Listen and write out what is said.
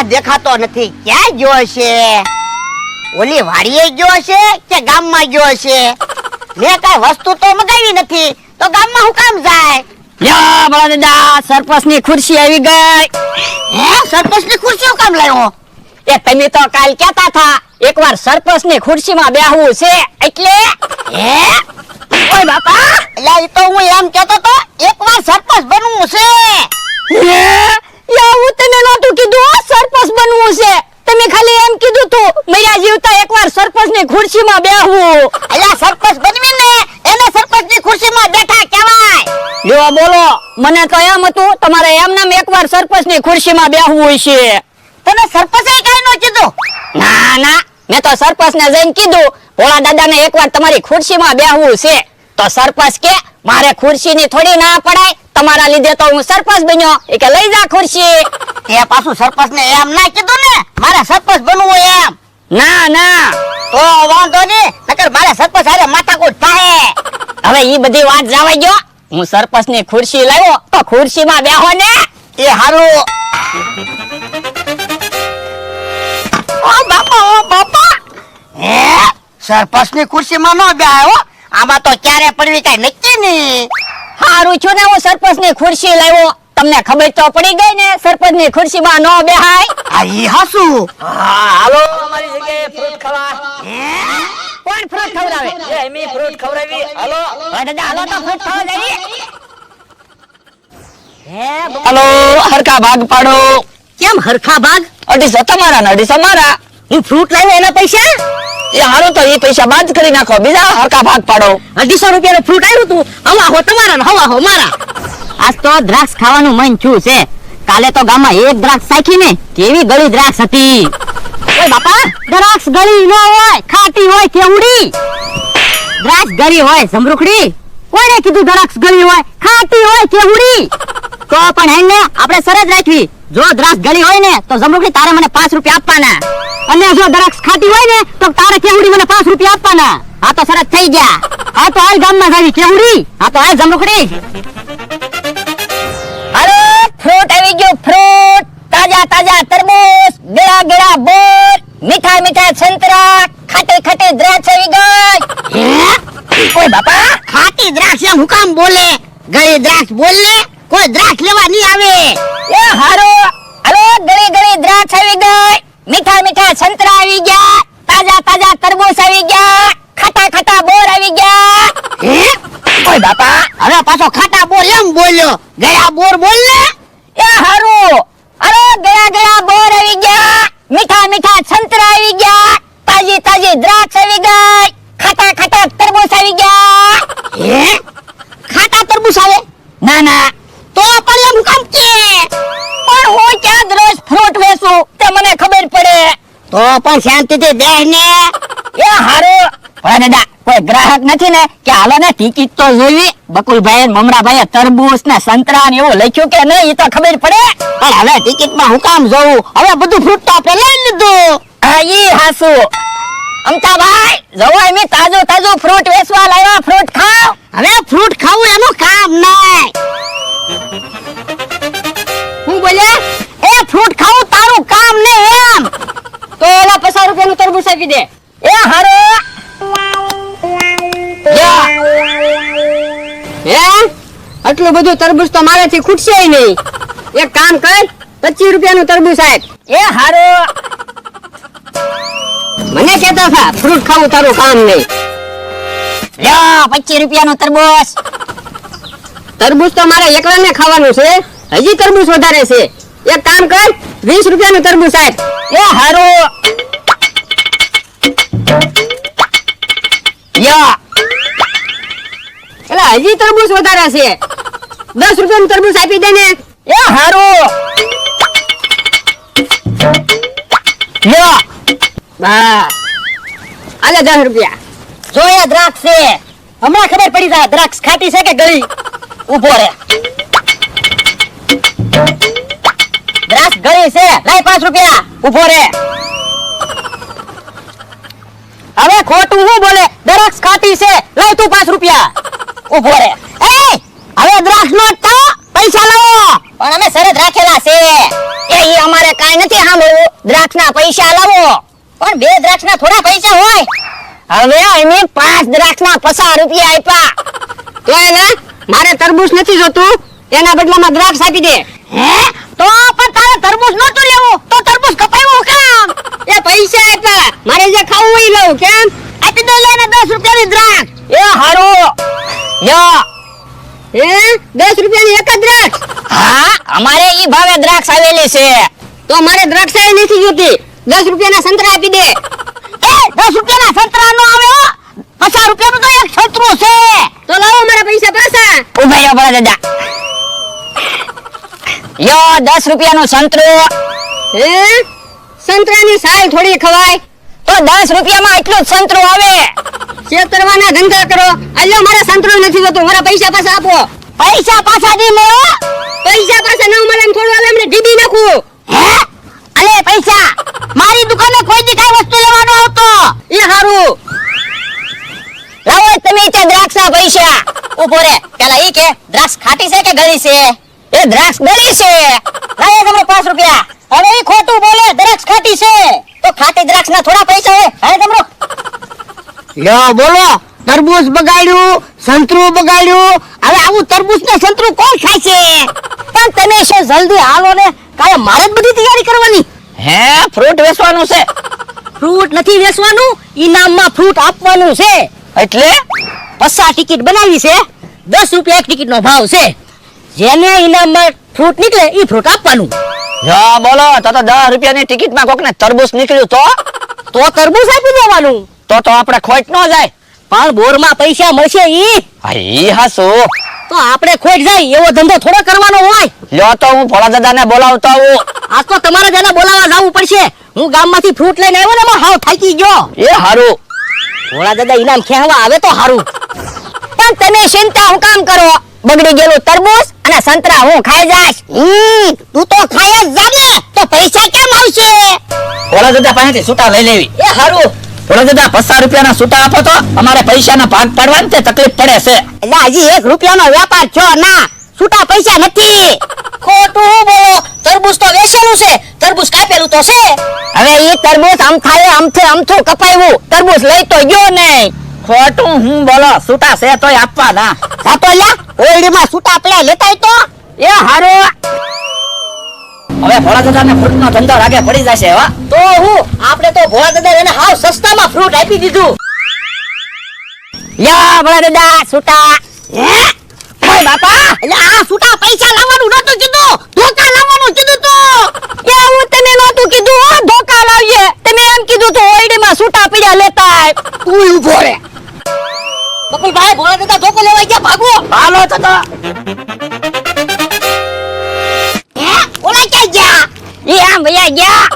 દેખાતો નથી. ક્યાં ગયો છે? ઓલી વાડીએ ગયો છે કે ગામમાં ગયો છે? મેં કઈ વસ્તુ તો મગાવી નથી, તો ગામમાં હું કામ જાય? યા બળા દાદા, સરપંચની ખુરશી આવી ગઈ. હે, સરપંચની ખુરશી હું કામ લાવ્યો? એ તમે તો કાલ કહેતા હતા એકવાર સરપંચની ખુરશીમાં બેહવું છે, એટલે હે, ઓય બાપા, એટલે ઈ તો હું એમ કહેતો તો એકવાર સરપંચ બનવું છે. હું તને નહોતું કીધું સરપંચ બનવું છે. તમે ખાલી એમ કીધું તું મર્યા જીવતા એકવાર સરપંચની ખુરશીમાં બેહવું. અલ્યા સરપંચ બનવી ને એને સરપંચની ખુરશીમાં બેઠા કહેવાય. જો બોલો, મને તો એમ હતું તમારે એમ નામ એકવાર સરપંચની ખુરશીમાં બેહવું છે. તને સરપંચે કઈ નો કીધું? ના ના, મેં તો સરપંચને જઈને કીધું ભોળા દાદાને એકવાર તમારી ખુરશીમાં બેહવું છે. તો સરપંચ કે મારે ખુરશીની થોડી ના પડાય, તમારા લીધે તો હું સરપંચ બન્યો. એ કે લઈ જા ખુરશી. તે પાછું સરપંચને એમ ના કીધું ને મારે સરપંચ બનવું એમ? ના ના, તો વાંધો નહીં, નકર મારે સરપંચ હારે માથાકૂટ થાય. હવે ઈ બધી વાત જવા દો. હું સરપંચની ખુરશી લાવ્યો તો ખુરશીમાં બેહો ને. એ હારું. ઓ બાપા, હે, સરપંચની ખુરશીમાં નો બેહાય હો. આમાં તો ક્યારે પડવી કઈ નક્કી નહીં. હારું છું ને હું સરપંચની ખુરશી લાવ્યો. તમને ખબર તો પડી ગઈ ને સરપંચની ખુરશીમાં નો બેહાય. આ ઈ હાસુ. હા, હાલો અમારી જગ્યાએ ફ્રૂટ ખાવા. કોણ ફ્રૂટ ખવડાવે? એ એમી ફ્રૂટ ખવડાવી. હાલો ઓય દાદા, હાલો તો ફ્રૂટ ખાવા જઈએ. હાલો, હરખા ભાગ પાડો. કેમ હરખા ભાગ? 250 તમારા ને 250 મારા. હું ફ્રૂટ લાવ્યો એના પૈસા? એ હારું તો એ પૈસા બાદ કરી નાખો, બીજા હરખા ભાગ પાડો. 250 રૂપિયાનું ફ્રૂટ આવ્યું તું, હવા હો તમારા ને હવા હો મારા. આજ તો દ્રાક્ષ ખાવાનું મન થયું છે. કાલે તો ગામમાં એક દ્રાક્ષ સાખી ને કેવી ગળી દ્રાક્ષ હતી. ઓય બાપા, દ્રાક્ષ ગળી ન હોય, ખાટી હોય કેવડી. દ્રાક્ષ ગળી હોય જમરૂખડી. કોણે કીધું દ્રાક્ષ ગળી હોય? ખાટી હોય કેવડી. તો પણ હેને આપણે શરત રાખવી, જો દ્રાક્ષ ગળી હોય ને તો જમરૂખડી તારે મને 5 રૂપિયા આપવાના, અને જો દ્રાક્ષ ખાટી હોય ને તો તારે કેવડી મને 5 રૂપિયા આપવાના. આ તો શરત થઈ ગયા. આ તો હાલ ગામમાં જાવી કેવડી. આ તો હાલ જમરૂખડી. હાલો, ફ્રૂટ આવી ગયો, ફ્રૂટ. તાજા તાજા તરબૂચ, ગળા ગળા બોર, મીઠા મીઠા સંતરા, ખાટી ખાટી દ્રાક્ષ આવી ગઈ. ઓય બાપા, ખાટી દ્રાક્ષ એમ હું કામ બોલે? ગળી દ્રાક્ષ બોલ ને, કોઈ દ્રાક્ષ લેવા નહીં આવે. એ હારો, હાલો, ગળી ગળી દ્રાક્ષ આવી ગઈ, મીઠા મીઠા સંતરા આવી ગયા, તાજા તાજા તરબૂચ આવી ગયા, ખાટા ખાટા બોર આવી ગયા. હે, ઓય બાપા, હવે પાછો ખાટા બોલ એમ બોલ્યો, ગયા બોર બોલ ને. એ હારું, હાલો, ગળા ગળા બોર આવી ગયા, મીઠા મીઠા સંતરા આવી ગયા, તાજી તાજી દ્રાક્ષ આવી ગઈ, ખાટા ખાટા તરબૂચ આવી ગયા. હે, ખાટા તરબૂચ આવે? ના ના, તો પણ એમ હું કામ કે? પણ હું ક્યાં રોજ ફ્રૂટ વેચું તે મને ખબર પડે. તો પણ શાંતિથી બેહ ને. એ હારું, પણ દાદા કોઈ ગ્રાહક નથી ને કે હાલો ને ટિકિટ તો જોઈ. બકુલભાઈ ને મમરાભાઈ તરબૂચ ને સંતરા ને એવું લખ્યું કે નહીં એ તો ખબર પડે. પણ હવે ટિકિટમાં હું કામ જોઉં? હવે બધું ફ્રૂટ તો આપણે લઈ લીધું. હા, ઈ હાસુ. અમતાભાઈ, જવાય મે તાજો તાજો ફ્રૂટ વેચવા લાવ્યા, ફ્રૂટ ખાવ. હવે ફ્રૂટ ખાવું એનું કામ નહીં. હું બોલે? એ ફ્રૂટ ખાવું તારું કામ નહીં એમ. તો ઓલા 50 રૂપિયાનું તરબૂચ આપી દે. એ હારો, હે, આટલું બધું તરબૂચ તો મારાથી ખૂટશે નહીં. એક કામ કર, 25 રૂપિયાનું તરબૂચ આપ. એ હારો. મને કહેતા હતા ફ્રૂટ ખાવું તારું કામ નહીં. લ્યો 25 રૂપિયાનું તરબૂચ. તરબૂચ તો મારે એકલાને ખાવાનું છે, હજી તરબૂચ વધારે છે. એક કામ કર, 20 રૂપિયાનું તરબૂચ આપ. એ હારો. યા, એટલે હજી તરબૂચ વધારે છે, 10 રૂપિયાનું તરબૂચ આપી દે ને. એ હારો. લ્યો, બસ આલે 10 રૂપિયા. જો એ દ્રાક્ષ છે, હમણાં ખબર પડી જાય દ્રાક્ષ ખાટી છે કે ગળી. ઉભો રે, દ્રાક્ષ ગળી છે, લાય 5 રૂપિયા. ઉભો રે, હવે ખોટું હું બોલે? દ્રાક્ષ ખાટી છે, લાય તું 5 રૂપિયા. ઉભો રે, એ હવે દ્રાક્ષ નો તો પૈસા લાવો. પણ અમે શરત રાખેલા છે. એ અમારે કાંઈ નથી સાંભળવું. દ્રાક્ષના પૈસા લાવો. પણ 2 દ્રાક્ષના થોડા પૈસા હોય. હવે એને 5 દ્રાક્ષના 50 રૂપિયા આપ્યા. તો એને મારે તરબૂચ નથી જોતું, એના બદલામાં દ્રાક્ષ આપી દે. હે તો પણ તારે તરબૂચ નહોતું લેવું તો તરબૂચ કપાયું કામ? એ પૈસા આપ્યા, મારે જે ખાવું હોય લઉં. કેમ? આપી દો એને 10 રૂપિયાની દ્રાક્ષ. એ હારું. યો. હે 10 રૂપિયાની એક જ દ્રાક્ષ? હા, અમારે ઈ ભાવે દ્રાક્ષ આવેલી છે. તો મારે દ્રાક્ષ નથી જોતી, 10 રૂપિયાના સંતરા આપી દે. એ 10 રૂપિયાના સંતરા નો આવે હો. 50 રૂપિયાનું તો એક સંતરું છે. તો લાવો મારા પૈસા પાછા. ઉભા યો ભોળા દાદા. યો 10 રૂપિયાનું સંતરું. હે સંતરાની સાલ થોડી ખવાય? તો 10 રૂપિયામાં એટલું જ સંતરું આવે. છેતરવાના ધંધા કરો. અલ્યો મારા સંતરું નથી જોતું, મારા પૈસા પાછા આપો. પૈસા પાછા દી મે હો. પૈસા પાછા ન મળે એમ થોડું હાલે, એમને ડીબી નાખું. હે અલે પૈસા મારી દુકાને કોઈ દી કાઈ વસ્તુ લેવાનો આવતો. એ હારું. લાવો તમે તે દ્રાક્ષના પૈસા. ઉભો રે, પેલા ઈ કે દ્રાક્ષ ખાટી છે કે ગળી છે? એ દ્રાક્ષ ગળી છે. લાવો તમને 5 રૂપિયા. હવે ઈ ખોટું બોલે, દ્રાક્ષ ખાટી છે. તો ખાટી દ્રાક્ષના થોડા પૈસા હોય. હાલે તમરો. લ્યો બોલો, તરબૂચ બગાડ્યું, સંતરું બગાડ્યું. હવે આવું તરબૂચ ને સંતરું કોણ ખાય છે? પણ તમે શું જલ્દી હાલો ને, કાલે મારે જ બધી તૈયારી કરવાની. હે ફ્રૂટ વેચવાનું છે. ફ્રૂટ નથી વેચવાનું, ઇનામમાં ફ્રૂટ આપવાનું છે. એટલે 50 ટિકિટ બનાવી છે, 10 રૂપિયા એક ટિકિટનો ભાવ છે. જેને ઇનામમાં ફ્રૂટ નીકળે ઈ ફ્રૂટ આપવાનું. જો બોલો તો 10 રૂપિયાની ટિકિટમાં કોકને તરબૂચ નીકળ્યું તો તરબૂચ આપી દેવાનું. તો આપણે ખોટ ન જાય. પણ બોરમાં પૈસા મળશે ઈ. હા ઈ હાસુ. તો આપણે ખોટ જાય એવો ધંધો થોડો કરવાનો હોય. લ્યો તો હું ભોળા દાદાને બોલાવતો આવું. આજ તો તમારે જેને બોલાવવા જવું પડશે. હું ગામમાંથી ફ્રૂટ લઈને આવ્યો ને એમાં હાવ થાકી ગયો. એ હારું. ભોળા દાદા ઇનામ ખેવા આવે તો હારું. પણ તમે ચિંતા હું કામ કરો? બગડી ગયેલું તરબૂચ અને સંતરા હું ખાઈ જાઈશ. તું તો ખાય જ જાને તો પૈસા કેમ આવશે? ભોળા દાદા પાસેથી છૂટા લઈ લેવી. એ હારું. ભોળા દાદા 50 રૂપિયાના છૂટા આપો તો અમારે પૈસાના ભાગ પાડવાની તે તકલીફ પડે છે. એટલે હજી 1 રૂપિયાનો વેપાર છો ના, છૂટા પૈસા નથી. ખોટું હું બોલો, તરબૂચ તો વેચવાનું છે, તરબૂચ કાપેલું તો છે. હવે ઈ તરબૂચ આમ થાય આમથી આમથું કપાયું, તરબૂચ લઈ તો ગયો નહીં. ખોટું હું બોલો, છૂટા છે તોય આપવાના. સાતો લ્યા ઓરડીમાં છૂટા પડ્યા લેતાય તો. એ હારું. હવે ભોળા દાદાને ફ્રૂટનો ધંધો રાગે પડી જશે. હો તો હું આપણે તો ભોળા દાદા એને હાવ સસ્તામાં ફ્રૂટ આપી દીધું. લ્યો ભોળા દાદા છૂટા. હે ઓય બાપા, એટલે આ છૂટા પૈસા લાવવાનું નતું કીધું, ધોકા લાવવાનું કીધું તું. એવું તમે નહોતું કીધું હો, ધોકા લાવીએ. તમે એમ કીધું તો ઓરડીમાં છૂટા પીડા લેતા. તું ઊભો રે. બકુલભાઈ ભોળા દાદા ધોકો લેવા ગયા, ભાગો. હાલો તો હે ઓલા ક્યાં ગયા? ઈ આમ ભૈયા ગયા.